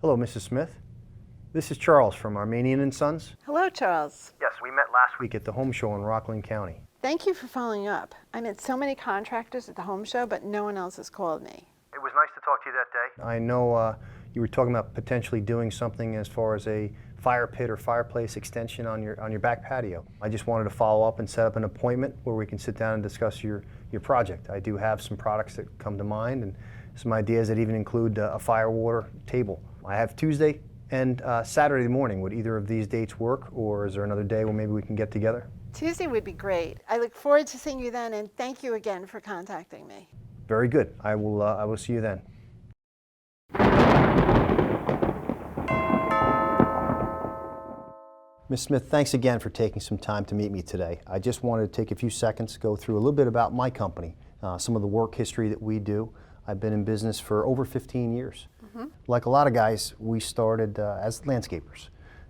Hello, Mrs. Smith. This is Charles from Armenian & Sons. Hello, Charles. Yes, we met last week at the home show in Rockland County. Thank you for following up. I met so many contractors at the home show, but no one else has called me. It was nice to talk to you that day. I know you were talking about potentially doing something as far as a fire pit or fireplace extension on your back patio. I just wanted to follow up and set up an appointment where we can sit down and discuss your project. I do have some products that come to mind and some ideas that even include a fire water table. I have Tuesday and Saturday morning. Would either of these dates work, or is there another day where maybe we can get together? Tuesday would be great. I look forward to seeing you then, and thank you again for contacting me. Very good. I will see you then. Ms. Smith, thanks again for taking some time to meet me today. I just wanted to take a few seconds to go through a little bit about my company, some of the work history that we do. I've been in business for over 15 years. Like a lot of guys, we started as landscapers,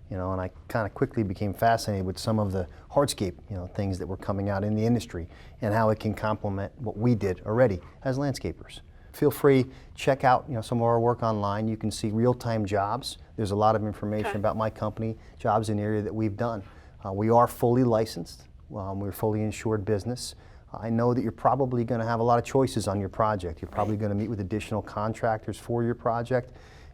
and I kind of quickly became fascinated with some of the hardscape, things that were coming out in the industry and how it can complement what we did already as landscapers. Feel free, check out some of our work online. You can see real-time jobs. There's a lot of information about my company, jobs in the area that we've done. We are fully licensed. We're a fully insured business. I know that you're probably going to have a lot of choices on your project. You're probably going to meet with additional contractors for your project.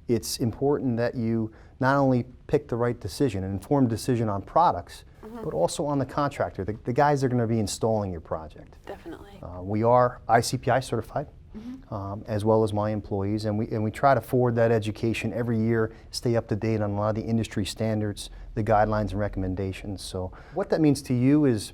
It's important that you not only pick the right decision, an informed decision on products, but also on the contractor, the guys that are going to be installing your project. Definitely. We are ICPI certified, as well as my employees, and we try to forward that education every year, stay up to date on a lot of the industry standards, the guidelines and recommendations. So what that means to you is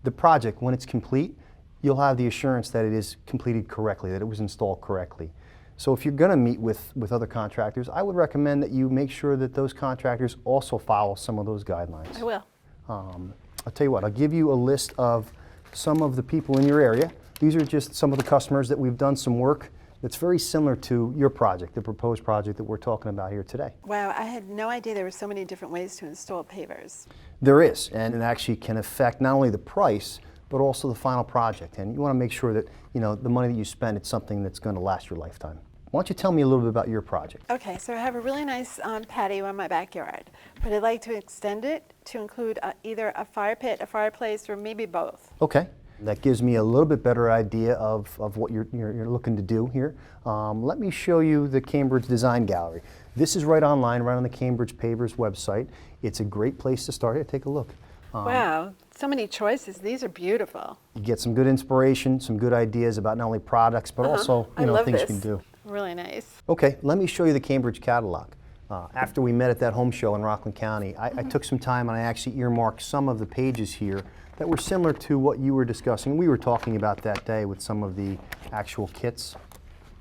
the project, when it's complete, you'll have the assurance that it is completed correctly, that it was installed correctly. So if you're going to meet with other contractors, I would recommend that you make sure that those contractors also follow some of those guidelines. I will. I'll tell you what, I'll give you a list of some of the people in your area. These are just some of the customers that we've done some work that's very similar to your project, the proposed project that we're talking about here today. Wow, I had no idea there were so many different ways to install pavers. There is, and it actually can affect not only the price, but also the final project. And you want to make sure that the money that you spend, it's something that's going to last your lifetime. Why don't you tell me a little bit about your project? Okay, so I have a really nice patio in my backyard, but I'd like to extend it to include either a fire pit, a fireplace, or maybe both. Okay, that gives me a little bit better idea of what you're looking to do here. Let me show you the Cambridge Design Gallery. This is right online, right on the Cambridge Pavers website. It's a great place to start. Here, take a look. Wow, so many choices. These are beautiful. You get some good inspiration, some good ideas about not only products, but also things you can do. Really nice. Okay, let me show you the Cambridge catalog. After we met at that home show in Rockland County, I took some time and I actually earmarked some of the pages here that were similar to what you were discussing. We were talking about that day with some of the actual kits.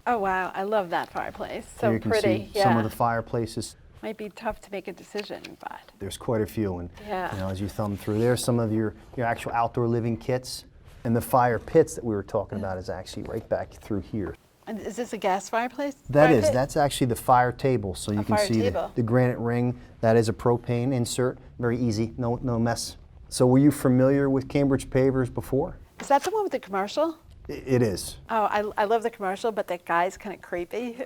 Oh wow, I love that fireplace. So you can pretty. see some of the fireplaces. Might be tough to make a decision, but there's quite a few, and yeah. As you thumb through, there's some of your actual outdoor living kits, and the fire pits that we were talking about is actually right back through here. And is this a gas fireplace? That's actually the fire table, so you can see the granite ring. That is a propane insert, very easy, no mess. So were you familiar with Cambridge Pavers before? Is that the one with the commercial? It is. Oh, I love the commercial, but that guy's kind of creepy.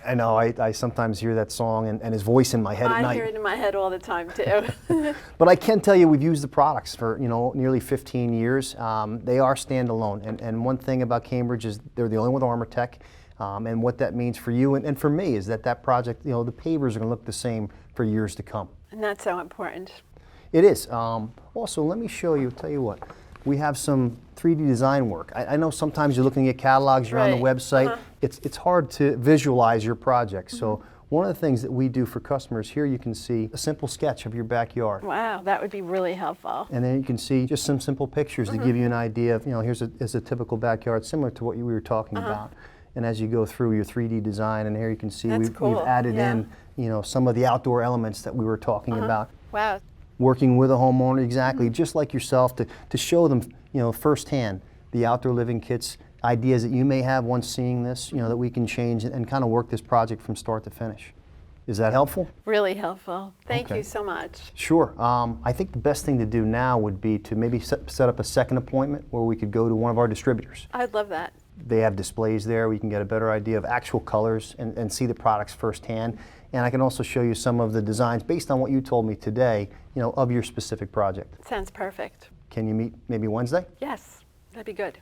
I know, I sometimes hear that song and his voice in my head at night. I hear it in my head all the time too. But I can tell you we've used the products for nearly 15 years. They are standalone, and one thing about Cambridge is they're the only one with ArmorTech, and what that means for you and for me is that project, the pavers are going to look the same for years to come. And that's so important. It is. Also, let me show you, tell you what. We have some 3D design work. I know sometimes you're looking at catalogs, you're on the website. It's hard to visualize your project. So one of the things that we do for customers, here you can see a simple sketch of your backyard. Wow, that would be really helpful. And then you can see just some simple pictures to give you an idea of, here's a typical backyard similar to what we were talking about. And as you go through your 3D design, and here you can see we've added in, some of the outdoor elements that we were talking about. Wow. Working with a homeowner, exactly, just like yourself, to show them, firsthand the outdoor living kits, ideas that you may have once seeing this, that we can change and kind of work this project from start to finish. Is that helpful? Really helpful. Thank you so much. Sure. I think the best thing to do now would be to maybe set up a second appointment where we could go to one of our distributors. I'd love that. They have displays there where you can get a better idea of actual colors and see the products firsthand. And I can also show you some of the designs based on what you told me today, of your specific project. Sounds perfect. Can you meet maybe Wednesday? Yes, that'd be good.